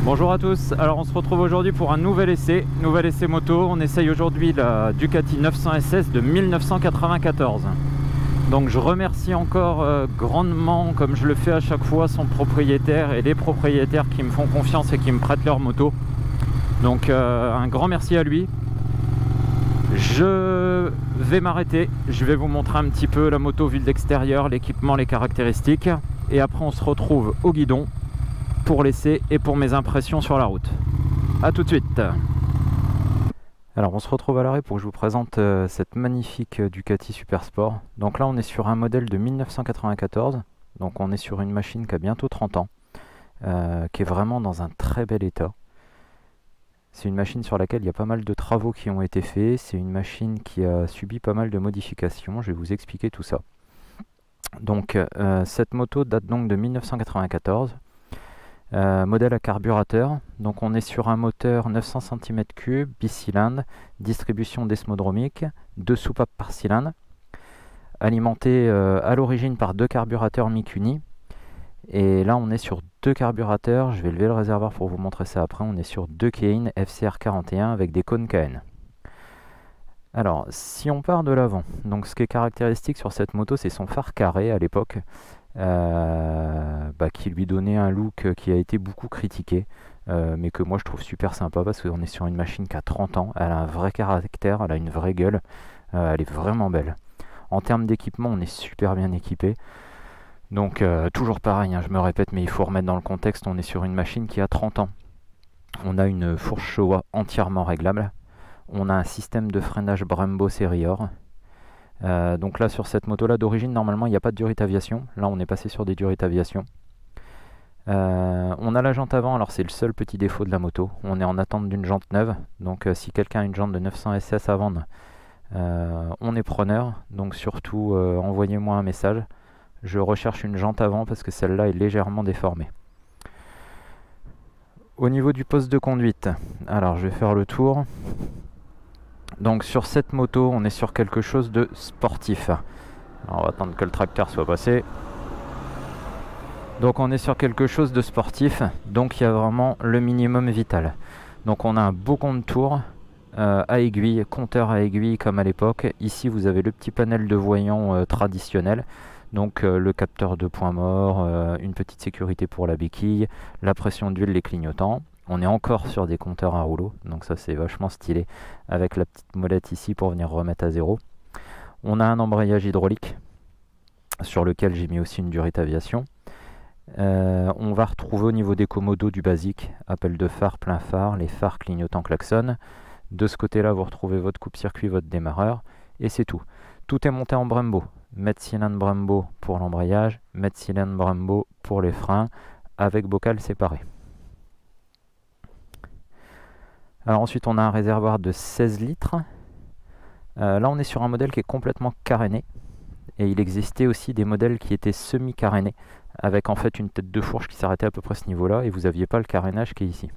Bonjour à tous, alors on se retrouve aujourd'hui pour un nouvel essai moto. On essaye aujourd'hui la Ducati 900 SS de 1994. Donc je remercie encore grandement, comme je le fais à chaque fois, son propriétaire et les propriétaires qui me font confiance et qui me prêtent leur moto. Donc un grand merci à lui. Je vais m'arrêter, je vais vous montrer un petit peu la moto vue de l'extérieur, l'équipement, les caractéristiques. Et après on se retrouve au guidon pour l'essai et pour mes impressions sur la route. A tout de suite. Alors on se retrouve à l'arrêt pour que je vous présente cette magnifique Ducati Super Sport. Donc là on est sur un modèle de 1994, donc on est sur une machine qui a bientôt 30 ans, qui est vraiment dans un très bel état. C'est une machine sur laquelle il y a pas mal de travaux qui ont été faits, c'est une machine qui a subi pas mal de modifications, je vais vous expliquer tout ça. Donc cette moto date donc de 1994. Modèle à carburateur, donc on est sur un moteur 900 cm3 bicylindre, distribution desmodromique, 2 soupapes par cylindre, alimenté à l'origine par 2 carburateurs Mikuni. Et là on est sur 2 carburateurs, je vais lever le réservoir pour vous montrer ça après. On est sur 2 Kein FCR 41 avec des cônes KN. Alors si on part de l'avant, donc ce qui est caractéristique sur cette moto c'est son phare carré à l'époque, qui lui donnait un look qui a été beaucoup critiqué, mais que moi je trouve super sympa parce qu'on est sur une machine qui a 30 ans, elle a un vrai caractère, elle a une vraie gueule, elle est vraiment belle. En termes d'équipement on est super bien équipé, donc toujours pareil, hein, je me répète mais il faut remettre dans le contexte, on est sur une machine qui a 30 ans. On a une fourche Showa entièrement réglable, on a un système de freinage Brembo série Or. Donc là sur cette moto là d'origine normalement il n'y a pas de durite aviation, là on est passé sur des durites aviation. On a la jante avant, alors c'est le seul petit défaut de la moto, on est en attente d'une jante neuve, donc si quelqu'un a une jante de 900 SS à vendre, on est preneur, donc surtout envoyez-moi un message, je recherche une jante avant parce que celle-là est légèrement déformée. Au niveau du poste de conduite, alors je vais faire le tour. Donc sur cette moto, on est sur quelque chose de sportif. Alors, on va attendre que le tracteur soit passé. Donc on est sur quelque chose de sportif, donc il y a vraiment le minimum vital. Donc on a un beau contour à aiguille, compteur à aiguille comme à l'époque. Ici vous avez le petit panel de voyants traditionnel. Donc le capteur de point mort, une petite sécurité pour la béquille, la pression d'huile, les clignotants. On est encore sur des compteurs à rouleau, donc ça c'est vachement stylé, avec la petite molette ici pour venir remettre à zéro. On a un embrayage hydraulique, sur lequel j'ai mis aussi une durite aviation. On va retrouver au niveau des commodos du basique, appel de phare, plein phare, les phares clignotants klaxon. De ce côté-là, vous retrouvez votre coupe-circuit, votre démarreur, et c'est tout. Tout est monté en Brembo, mètre cylindre Brembo pour l'embrayage, mètre cylindre Brembo pour les freins, avec bocal séparé. Alors ensuite on a un réservoir de 16 litres. Là on est sur un modèle qui est complètement caréné. Et il existait aussi des modèles qui étaient semi-carénés, avec en fait une tête de fourche qui s'arrêtait à peu près à ce niveau-là, et vous n'aviez pas le carénage qui est ici.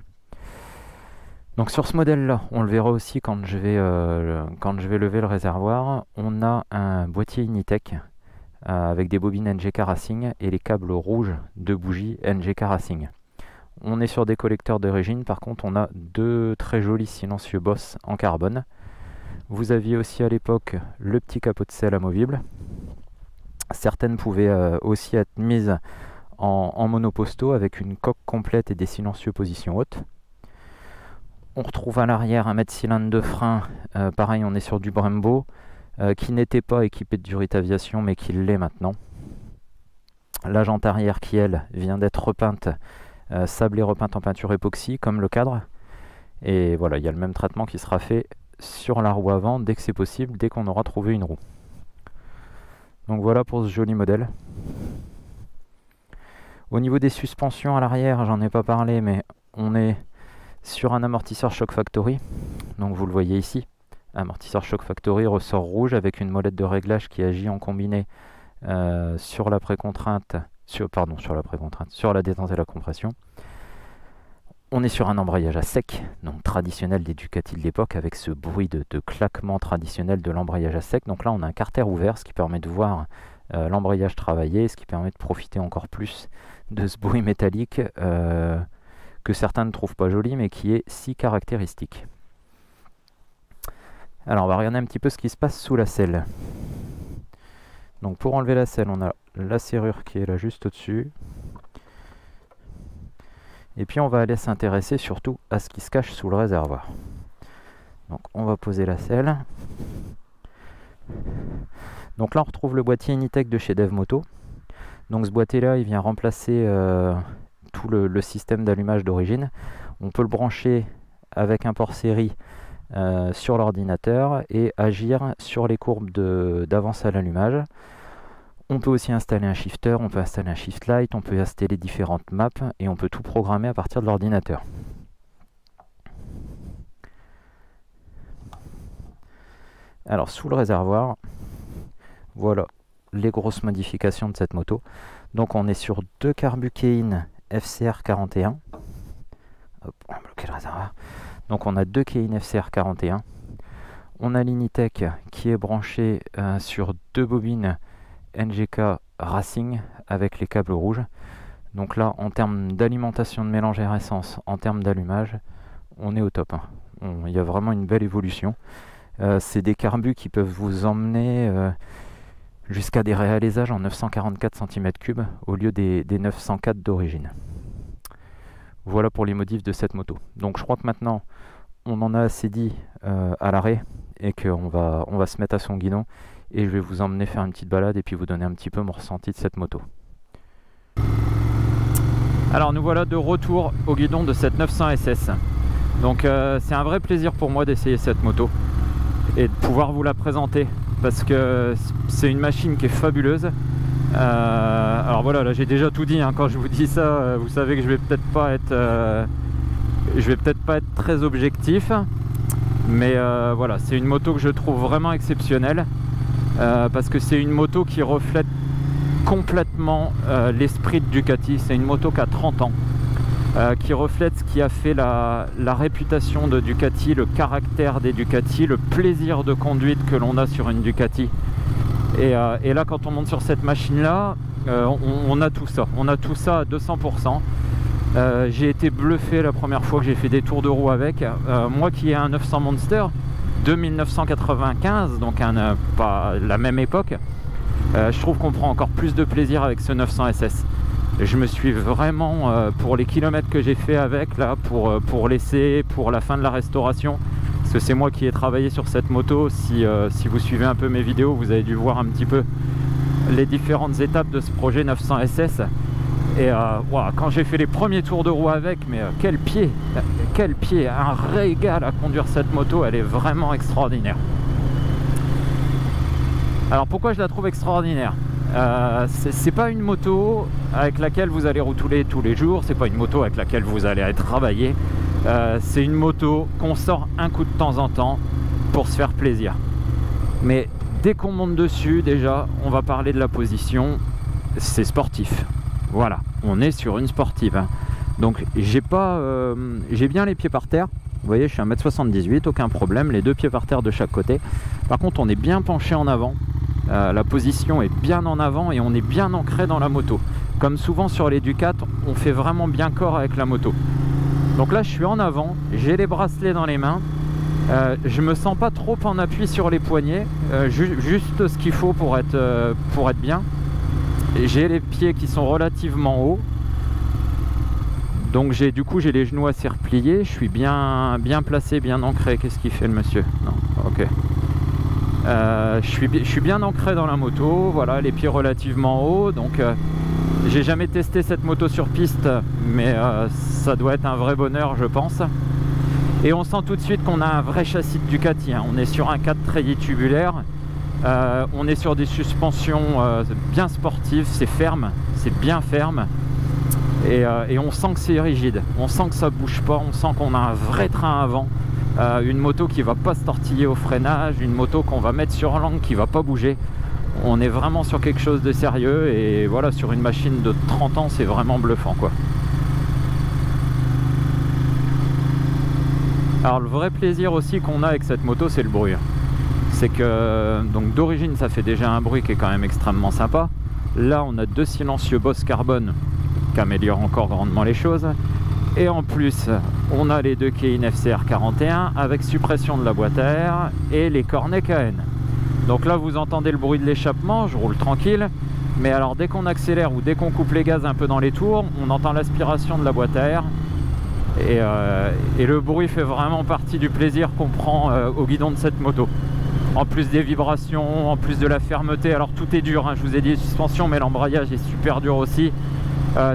Donc sur ce modèle-là, on le verra aussi quand je vais lever le réservoir, on a un boîtier Initech avec des bobines NGK Racing et les câbles rouges de bougie NGK Racing. On est sur des collecteurs d'origine, par contre on a 2 très jolis silencieux Boss en carbone. Vous aviez aussi à l'époque le petit capot de selle amovible. Certaines pouvaient aussi être mises en monoposto avec une coque complète et des silencieux position haute. On retrouve à l'arrière un mètre cylindre de frein, pareil on est sur du Brembo, qui n'était pas équipé de durite aviation mais qui l'est maintenant. La jante arrière qui elle vient d'être repeinte, sablée repeinte en peinture époxy comme le cadre. Et voilà, il y a le même traitement qui sera fait sur la roue avant dès que c'est possible, dès qu'on aura trouvé une roue. Donc voilà pour ce joli modèle. Au niveau des suspensions à l'arrière, j'en ai pas parlé, mais on est sur un amortisseur Shock Factory. Donc vous le voyez ici, amortisseur Shock Factory, ressort rouge avec une molette de réglage qui agit en combiné sur la précontrainte, sur la détente et la compression. On est sur un embrayage à sec, donc traditionnel des Ducati de l'époque, avec ce bruit de claquement traditionnel de l'embrayage à sec. Donc là on a un carter ouvert, ce qui permet de voir l'embrayage travailler, ce qui permet de profiter encore plus de ce bruit métallique que certains ne trouvent pas joli, mais qui est si caractéristique. Alors on va regarder un petit peu ce qui se passe sous la selle. Donc pour enlever la selle, on a la serrure qui est là juste au-dessus. Et puis on va aller s'intéresser surtout à ce qui se cache sous le réservoir. Donc on va poser la selle. Donc là on retrouve le boîtier Initech de chez DevMoto. Donc ce boîtier là il vient remplacer tout le système d'allumage d'origine. On peut le brancher avec un port série sur l'ordinateur et agir sur les courbes d'avance à l'allumage. On peut aussi installer un shifter, on peut installer un shift light, on peut installer différentes maps et on peut tout programmer à partir de l'ordinateur. Alors sous le réservoir, voilà les grosses modifications de cette moto. Donc on est sur deux carbukéines FCR 41. Hop, on va bloquer le réservoir. Donc on a deux Kein FCR 41. On a l'Initech qui est branché sur deux bobines NGK Racing avec les câbles rouges. Donc là, en termes d'alimentation de mélange air-essence, en termes d'allumage, on est au top. Il y a vraiment une belle évolution. C'est des carbus qui peuvent vous emmener jusqu'à des réalisages en 944 cm3 au lieu des 904 d'origine. Voilà pour les modifs de cette moto. Donc je crois que maintenant, on en a assez dit à l'arrêt et qu'on va se mettre à son guidon. Et je vais vous emmener faire une petite balade et puis vous donner un petit peu mon ressenti de cette moto. Alors nous voilà de retour au guidon de cette 900 SS. Donc c'est un vrai plaisir pour moi d'essayer cette moto et de pouvoir vous la présenter parce que c'est une machine qui est fabuleuse. Alors voilà, là j'ai déjà tout dit, hein. Quand je vous dis ça, vous savez que je vais peut-être pas être très objectif, mais voilà, c'est une moto que je trouve vraiment exceptionnelle. Parce que c'est une moto qui reflète complètement l'esprit de Ducati. C'est une moto qui a 30 ans, qui reflète ce qui a fait la réputation de Ducati, le caractère des Ducati, le plaisir de conduite que l'on a sur une Ducati. Et là, quand on monte sur cette machine-là, on a tout ça. On a tout ça à 200%. J'ai été bluffé la première fois que j'ai fait des tours de roue avec. Moi qui ai un 900 Monster de 1995, donc pas la même époque, je trouve qu'on prend encore plus de plaisir avec ce 900 SS. Je me suis vraiment, pour les kilomètres que j'ai fait avec, là, pour l'essai, pour la fin de la restauration, parce que c'est moi qui ai travaillé sur cette moto, si vous suivez un peu mes vidéos, vous avez dû voir un petit peu les différentes étapes de ce projet 900 SS. Et wow, quand j'ai fait les premiers tours de roue avec, mais quel pied, un régal à conduire cette moto, elle est vraiment extraordinaire. Alors pourquoi je la trouve extraordinaire? C'est pas une moto avec laquelle vous allez rouler tous les jours, c'est pas une moto avec laquelle vous allez aller travailler, c'est une moto qu'on sort un coup de temps en temps pour se faire plaisir. Mais dès qu'on monte dessus, déjà, on va parler de la position, c'est sportif. Voilà, on est sur une sportive. Hein. Donc j'ai bien les pieds par terre. Vous voyez, je suis 1m78, aucun problème. Les deux pieds par terre de chaque côté. Par contre, on est bien penché en avant. La position est bien en avant et on est bien ancré dans la moto. Comme souvent sur les Ducat, on fait vraiment bien corps avec la moto. Donc là, je suis en avant. J'ai les bracelets dans les mains. Je me sens pas trop en appui sur les poignets. Juste ce qu'il faut pour être bien. J'ai les pieds qui sont relativement hauts, donc j'ai les genoux assez repliés, je suis bien placé, bien ancré. Qu'est-ce qu'il fait le monsieur? Non, ok. Je suis bien ancré dans la moto, voilà, les pieds relativement hauts, donc j'ai jamais testé cette moto sur piste, mais ça doit être un vrai bonheur, je pense. Et on sent tout de suite qu'on a un vrai châssis de Ducati, hein. On est sur un 4 treillis tubulaire. On est sur des suspensions bien sportives, c'est ferme, c'est bien ferme et on sent que c'est rigide, on sent que ça bouge pas, on sent qu'on a un vrai train avant, une moto qui va pas se tortiller au freinage, une moto qu'on va mettre sur langue qui va pas bouger. On est vraiment sur quelque chose de sérieux et voilà, sur une machine de 30 ans, c'est vraiment bluffant quoi. Alors le vrai plaisir aussi qu'on a avec cette moto, c'est le bruit. C'est que donc d'origine ça fait déjà un bruit qui est quand même extrêmement sympa. Là on a deux silencieux Boss Carbone qui améliorent encore grandement les choses. Et en plus, on a les deux Kein FCR41 avec suppression de la boîte à air et les cornets KN. Donc là, vous entendez le bruit de l'échappement, je roule tranquille. Mais alors, dès qu'on accélère ou dès qu'on coupe les gaz un peu dans les tours, on entend l'aspiration de la boîte à air. Et le bruit fait vraiment partie du plaisir qu'on prend au guidon de cette moto. En plus des vibrations, en plus de la fermeté. Alors tout est dur, hein, je vous ai dit les suspensions, mais l'embrayage est super dur aussi.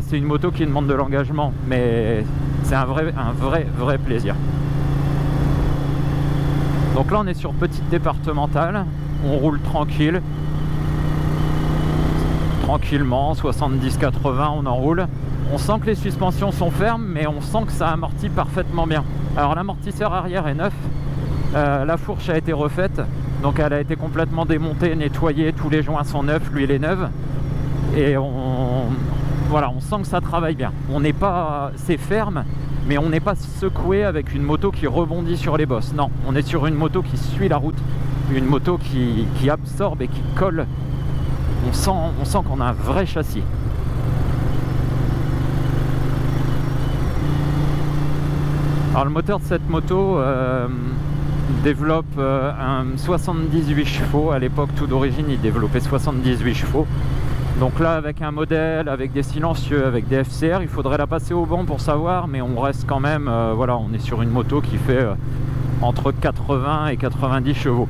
C'est une moto qui demande de l'engagement, mais c'est un vrai plaisir. Donc là on est sur petite départementale, on roule tranquille. Tranquillement, 70-80 on enroule. On sent que les suspensions sont fermes, mais on sent que ça amortit parfaitement bien. Alors l'amortisseur arrière est neuf, la fourche a été refaite, donc elle a été complètement démontée, nettoyée, tous les joints sont neufs, l'huile est neuve. Et voilà, on sent que ça travaille bien. On n'est pas, c'est ferme, mais on n'est pas secoué avec une moto qui rebondit sur les bosses. Non, on est sur une moto qui suit la route, une moto qui absorbe et qui colle. On sent qu'on a un vrai châssis. Alors le moteur de cette moto développe un 78 chevaux. À l'époque, tout d'origine, il développait 78 chevaux. Donc là, avec un modèle, avec des silencieux, avec des FCR, il faudrait la passer au banc pour savoir, mais on reste quand même, voilà, on est sur une moto qui fait entre 80 et 90 chevaux.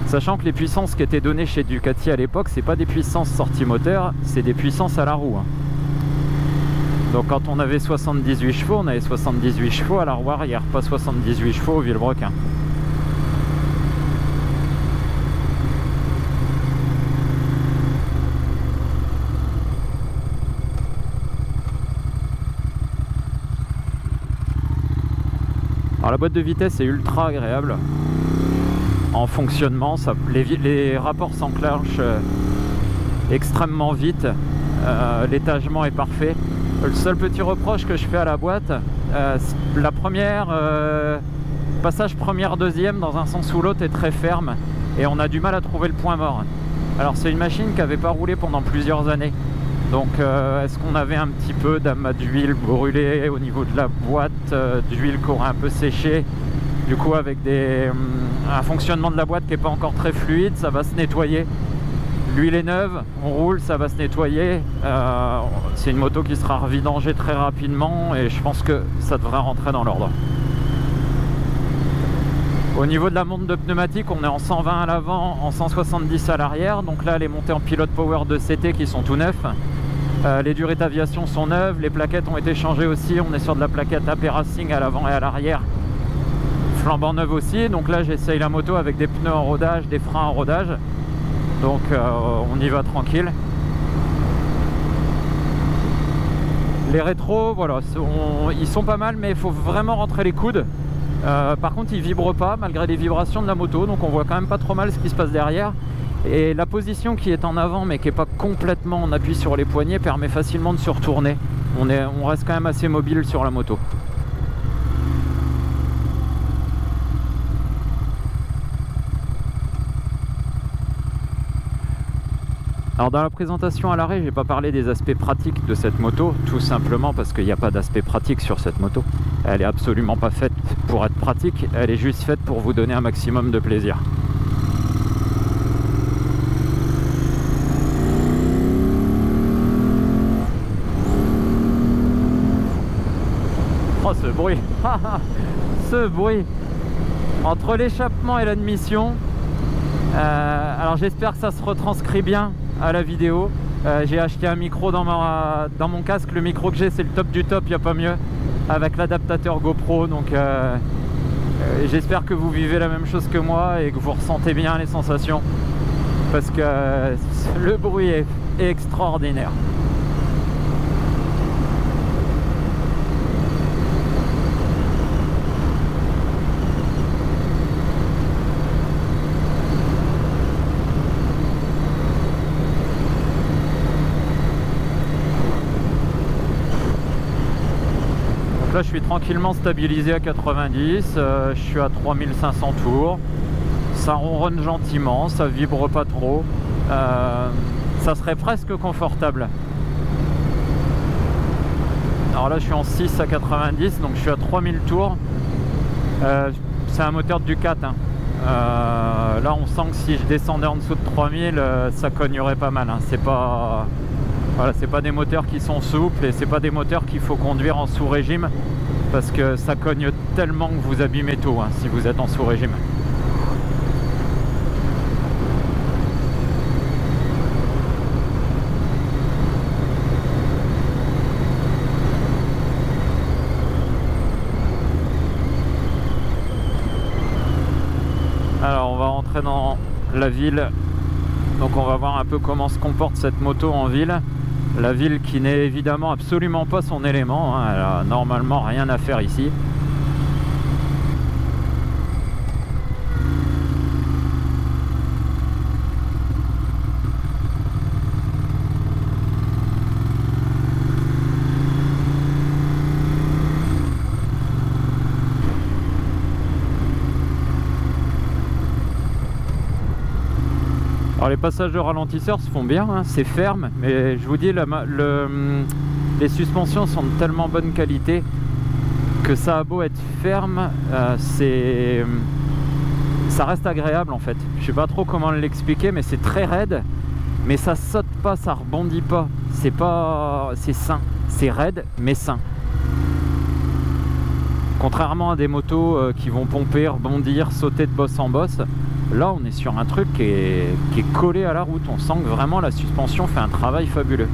Sachant que les puissances qui étaient données chez Ducati à l'époque, c'est pas des puissances sorties moteur, c'est des puissances à la roue. Hein. Donc quand on avait 78 chevaux, on avait 78 chevaux à la roue arrière, pas 78 chevaux au vilebrequin. Alors la boîte de vitesse est ultra agréable en fonctionnement, les rapports s'enclenchent extrêmement vite, l'étagement est parfait. Le seul petit reproche que je fais à la boîte, la première, passage première deuxième dans un sens ou l'autre est très ferme et on a du mal à trouver le point mort. Alors c'est une machine qui n'avait pas roulé pendant plusieurs années. Donc est-ce qu'on avait un petit peu d'amas d'huile brûlée au niveau de la boîte, d'huile qui aurait un peu séché. Du coup avec un fonctionnement de la boîte qui n'est pas encore très fluide, ça va se nettoyer. L'huile est neuve, on roule, ça va se nettoyer. C'est une moto qui sera revidangée très rapidement et je pense que ça devrait rentrer dans l'ordre. Au niveau de la monte de pneumatique, on est en 120 à l'avant, en 170 à l'arrière. Donc là, les montées en pilote power de CT qui sont tout neufs. Les durées d'aviation sont neuves, les plaquettes ont été changées aussi. On est sur de la plaquette AP Racing à l'avant et à l'arrière, flambant neuve aussi. Donc là, j'essaye la moto avec des pneus en rodage, des freins en rodage. Donc on y va tranquille. Les rétros, voilà, ils sont pas mal, mais il faut vraiment rentrer les coudes. Par contre, ils vibrent pas malgré les vibrations de la moto, donc on voit quand même pas trop mal ce qui se passe derrière. Et la position qui est en avant, mais qui n'est pas complètement en appui sur les poignets, permet facilement de se retourner. On reste quand même assez mobile sur la moto. Alors dans la présentation à l'arrêt, j'ai pas parlé des aspects pratiques de cette moto, tout simplement parce qu'il n'y a pas d'aspect pratique sur cette moto. Elle est absolument pas faite pour être pratique, elle est juste faite pour vous donner un maximum de plaisir. Oh ce bruit, ce bruit entre l'échappement et l'admission. Alors j'espère que ça se retranscrit bien à la vidéo. J'ai acheté un micro dans mon casque. Le micro que j'ai, c'est le top du top, il n'y a pas mieux, avec l'adaptateur GoPro. Donc j'espère que vous vivez la même chose que moi et que vous ressentez bien les sensations, parce que le bruit est extraordinaire. Là je suis tranquillement stabilisé à 90, je suis à 3500 tours, ça ronronne gentiment, ça vibre pas trop, ça serait presque confortable. Alors là je suis en 6 à 90, donc je suis à 3000 tours. C'est un moteur de Ducat, hein. Là on sent que si je descendais en dessous de 3000, ça cognerait pas mal, hein. C'est pas... Voilà, c'est pas des moteurs qui sont souples et c'est pas des moteurs qu'il faut conduire en sous-régime parce que ça cogne tellement que vous abîmez tout, hein, si vous êtes en sous-régime. Alors on va rentrer dans la ville, donc on va voir un peu comment se comporte cette moto en ville. La ville qui n'est évidemment absolument pas son élément, hein. Elle a normalement rien à faire ici. Alors les passages de ralentisseurs se font bien, hein, c'est ferme, mais je vous dis, les suspensions sont de tellement bonne qualité que ça a beau être ferme, ça reste agréable en fait. Je sais pas trop comment l'expliquer, mais c'est très raide, mais ça saute pas, ça rebondit pas. C'est sain, c'est raide mais sain. Contrairement à des motos qui vont pomper, rebondir, sauter de bosse en bosse, là on est sur un truc qui est collé à la route. On sent que vraiment la suspension fait un travail fabuleux.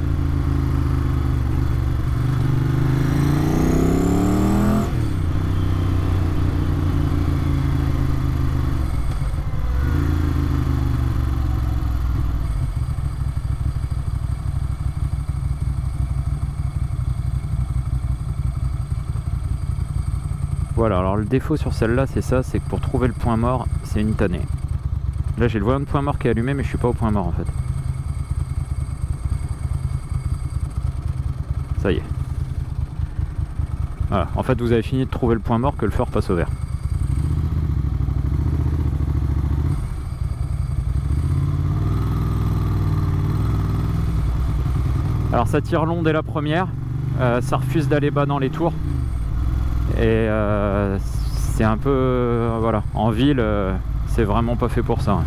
Voilà, alors le défaut sur celle-là, c'est ça, c'est que pour trouver le point mort, c'est une tannée. Là, j'ai le voyant de point mort qui est allumé, mais je suis pas au point mort en fait. Ça y est. Voilà, en fait, vous avez fini de trouver le point mort que le feu passe au vert. Alors ça tire long dès la première, ça refuse d'aller bas dans les tours. Et c'est un peu... voilà, en ville, c'est vraiment pas fait pour ça. Hein.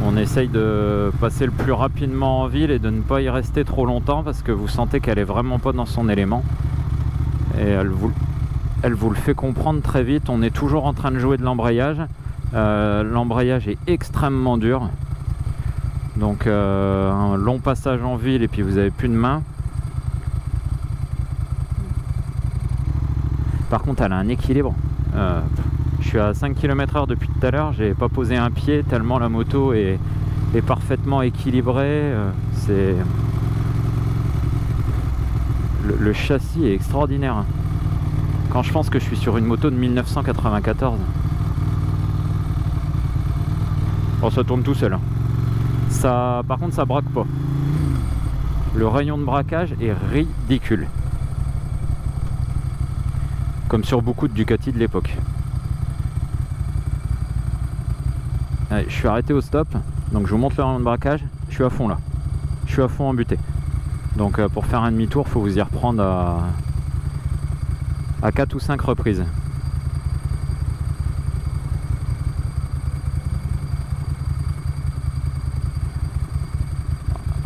On essaye de passer le plus rapidement en ville et de ne pas y rester trop longtemps parce que vous sentez qu'elle est vraiment pas dans son élément. Et elle vous le fait comprendre très vite. On est toujours en train de jouer de l'embrayage. L'embrayage est extrêmement dur. Donc un long passage en ville et puis vous avez plus de main. Par contre elle a un équilibre. Je suis à 5 km/h depuis tout à l'heure, j'ai pas posé un pied tellement la moto est parfaitement équilibrée. Le châssis est extraordinaire. Quand je pense que je suis sur une moto de 1994. Oh, ça tourne tout seul. Ça, par contre ça braque pas. Le rayon de braquage est ridicule. Comme sur beaucoup de Ducati de l'époque. Allez, je suis arrêté au stop, donc je vous montre le rayon de braquage. Je suis à fond là, je suis à fond en butée. Donc pour faire un demi-tour, il faut vous y reprendre à 4 ou 5 reprises.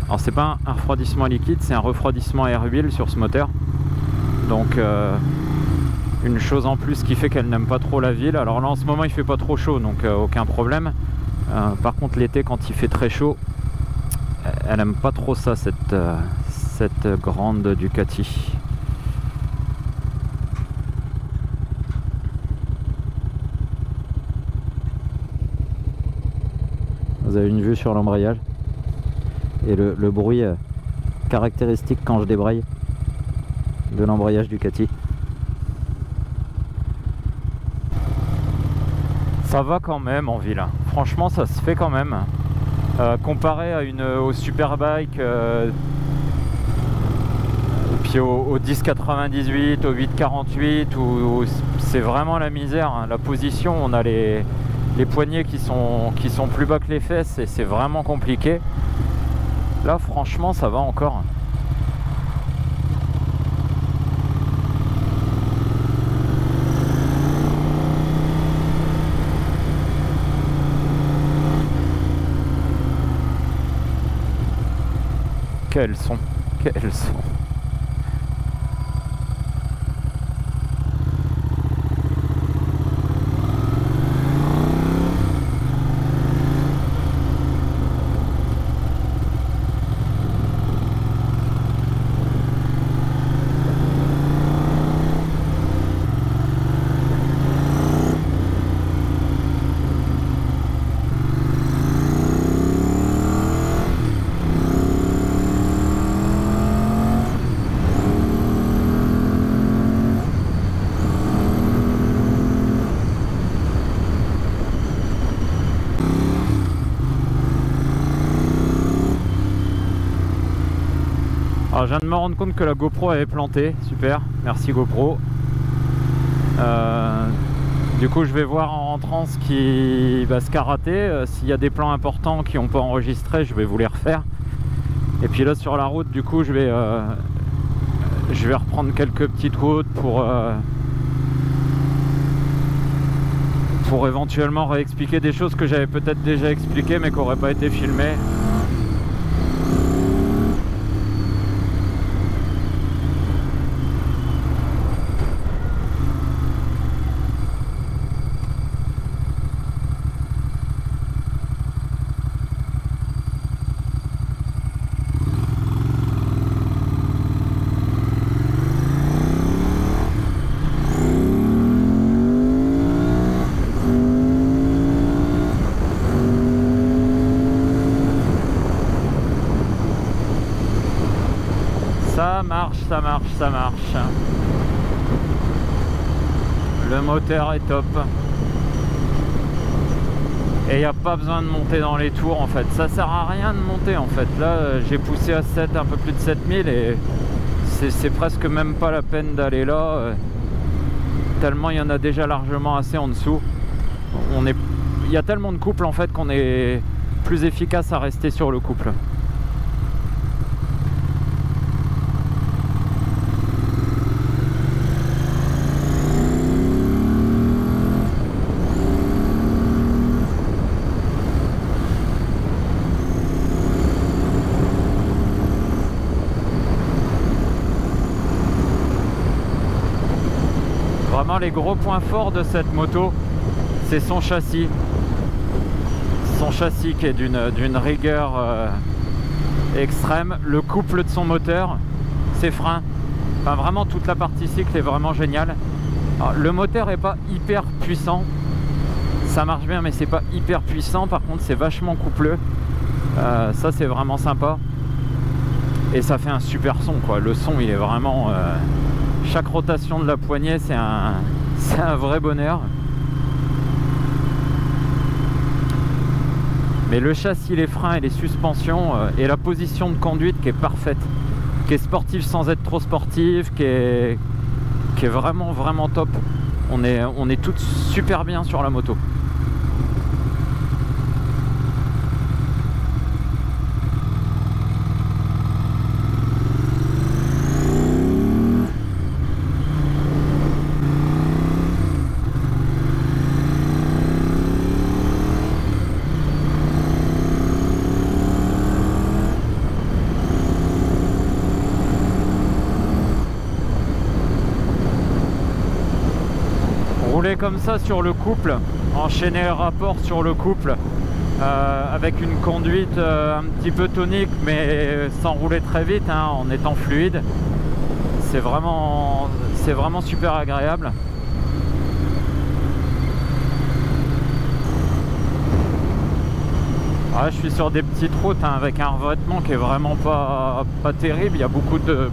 Alors c'est pas un refroidissement liquide, c'est un refroidissement air-huile sur ce moteur. Donc une chose en plus qui fait qu'elle n'aime pas trop la ville. Alors là en ce moment il fait pas trop chaud, donc aucun problème. Par contre l'été quand il fait très chaud, elle aime pas trop ça, cette grande Ducati. Vous avez une vue sur l'embrayage et le bruit caractéristique quand je débraye de l'embrayage Ducati. Ça va quand même en ville, franchement ça se fait quand même. Comparé à au Superbike, puis au 1098, au 848, où c'est vraiment la misère. Hein. La position, on a les poignets qui sont plus bas que les fesses et c'est vraiment compliqué. Là franchement ça va encore. Quels sont, quels sont. Alors, je viens de me rendre compte que la GoPro avait planté, super, merci GoPro. Du coup je vais voir en rentrant ce qui a raté, s'il y a des plans importants qui n'ont pas enregistré, je vais vous les refaire. Et puis là sur la route du coup je vais reprendre quelques petites routes pour éventuellement réexpliquer des choses que j'avais peut-être déjà expliquées mais qui n'auraient pas été filmées. Ça marche, ça marche. Le moteur est top. Et il n'y a pas besoin de monter dans les tours en fait. Ça sert à rien de monter en fait. Là j'ai poussé à 7, un peu plus de 7000 et c'est presque même pas la peine d'aller là. Tellement il y en a déjà largement assez en dessous. Il y a tellement de couples en fait qu'on est plus efficace à rester sur le couple. Vraiment les gros points forts de cette moto, c'est son châssis. Son châssis qui est d'une rigueur extrême. Le couple de son moteur, ses freins. Enfin vraiment toute la partie cycle est vraiment géniale. Alors, le moteur est pas hyper puissant. Ça marche bien mais c'est pas hyper puissant. Par contre c'est vachement coupleux. Ça c'est vraiment sympa. Et ça fait un super son quoi. Le son il est vraiment... chaque rotation de la poignée c'est un vrai bonheur. Mais le châssis, les freins et les suspensions et la position de conduite qui est parfaite, qui est sportive sans être trop sportive, qui est vraiment vraiment top. On est toutes super bien sur la moto. Rouler comme ça sur le couple, enchaîner le rapport sur le couple avec une conduite un petit peu tonique mais sans rouler très vite hein, en étant fluide, c'est vraiment super agréable. Ah, je suis sur des petites routes hein, avec un revêtement qui est vraiment pas terrible, il y a beaucoup de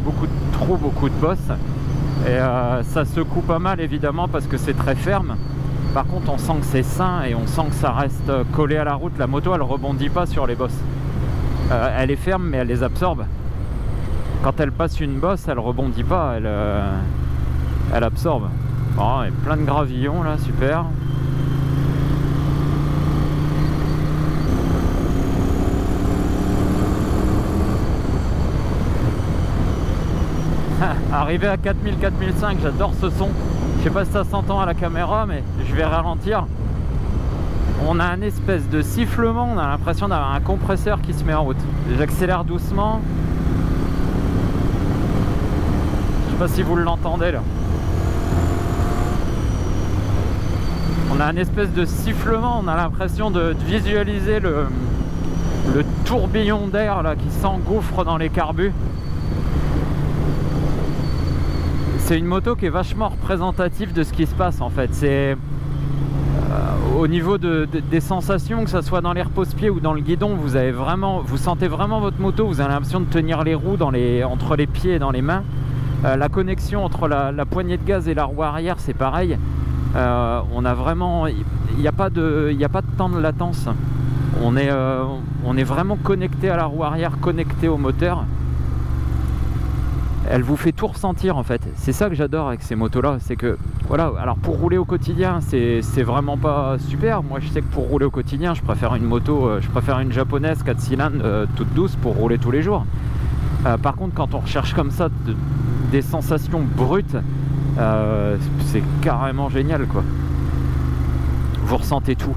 trous, beaucoup de bosses. Et ça secoue pas mal évidemment parce que c'est très ferme. Par contre on sent que c'est sain et on sent que ça reste collé à la route. La moto elle rebondit pas sur les bosses. Elle est ferme mais elle les absorbe. Quand elle passe une bosse elle rebondit pas, elle absorbe. Bon, et plein de gravillons là, super. Arrivé à 4000, 4005, j'adore ce son. Je sais pas si ça s'entend à la caméra, mais je vais ralentir. On a un espèce de sifflement, on a l'impression d'avoir un compresseur qui se met en route. J'accélère doucement. Je sais pas si vous l'entendez là. On a un espèce de sifflement, on a l'impression de visualiser le tourbillon d'air là qui s'engouffre dans les carbus. C'est une moto qui est vachement représentative de ce qui se passe en fait. C'est au niveau des sensations, que ce soit dans les repose-pieds ou dans le guidon, vous sentez vraiment votre moto, vous avez l'impression de tenir les roues entre les pieds et dans les mains. La connexion entre la poignée de gaz et la roue arrière, c'est pareil. On a vraiment, il n'y a pas de temps de latence. On est vraiment connecté à la roue arrière, connecté au moteur. Elle vous fait tout ressentir en fait. C'est ça que j'adore avec ces motos là, c'est que voilà, alors pour rouler au quotidien c'est vraiment pas super. Moi je sais que pour rouler au quotidien je préfère une moto, je préfère une japonaise 4 cylindres toute douce pour rouler tous les jours. Par contre quand on recherche comme ça des sensations brutes, c'est carrément génial quoi. Vous ressentez tout.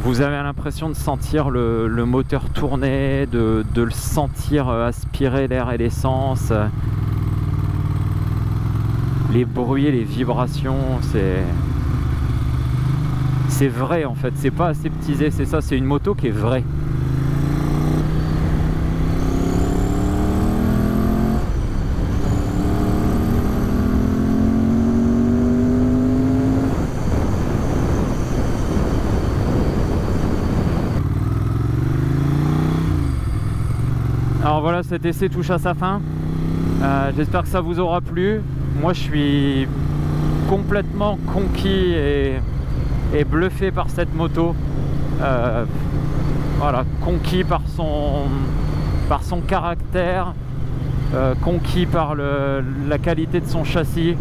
Vous avez l'impression de sentir le moteur tourner, de le sentir aspirer l'air et l'essence. Les bruits, les vibrations, c'est vrai en fait, c'est pas aseptisé, c'est ça, c'est une moto qui est vraie. Alors voilà, cet essai touche à sa fin. J'espère que ça vous aura plu. Moi je suis complètement conquis et bluffé par cette moto. Voilà, conquis par son caractère, conquis par la qualité de son châssis,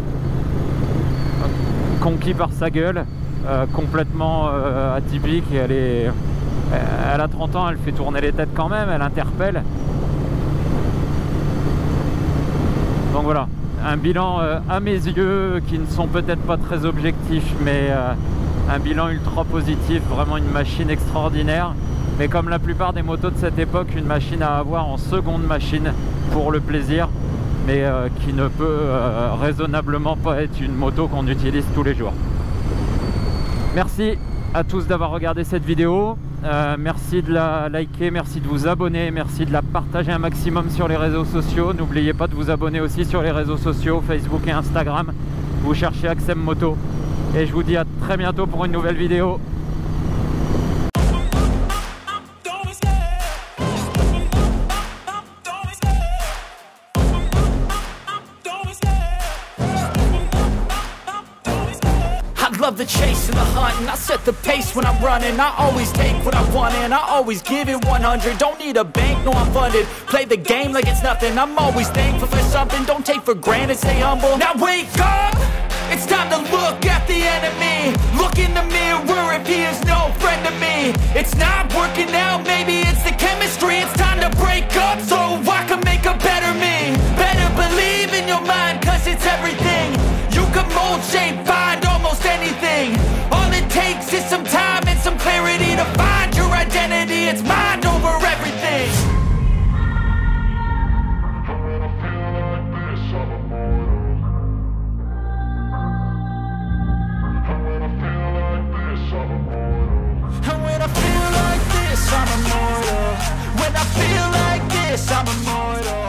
conquis par sa gueule, complètement atypique. Et elle a 30 ans, elle fait tourner les têtes quand même, elle interpelle. Donc voilà, un bilan à mes yeux qui ne sont peut-être pas très objectifs, mais un bilan ultra positif, vraiment une machine extraordinaire. Mais comme la plupart des motos de cette époque, une machine à avoir en seconde machine pour le plaisir, mais qui ne peut raisonnablement pas être une moto qu'on utilise tous les jours. Merci à tous d'avoir regardé cette vidéo. Merci de la liker, merci de vous abonner, merci de la partager un maximum sur les réseaux sociaux. N'oubliez pas de vous abonner aussi sur les réseaux sociaux, Facebook et Instagram. Vous cherchez Axem Moto. Et je vous dis à très bientôt pour une nouvelle vidéo. Love the chase and the hunt, and I set the pace when I'm running. I always take what I want and I always give it 100. Don't need a bank, no I'm funded. Play the game like it's nothing. I'm always thankful for something. Don't take for granted, stay humble. Now wake up, it's time to look at the enemy. Look in the mirror if he is no friend to me. It's not working out, maybe it's the chemistry. It's time to break up so I can make a better me. Better believe in your mind, cause it's everything. You can mold, shape, find almost anything. All it takes is some time and some clarity to find your identity. It's mind over everything. And when I feel like this, I'm immortal. When I feel like this, I'm immortal.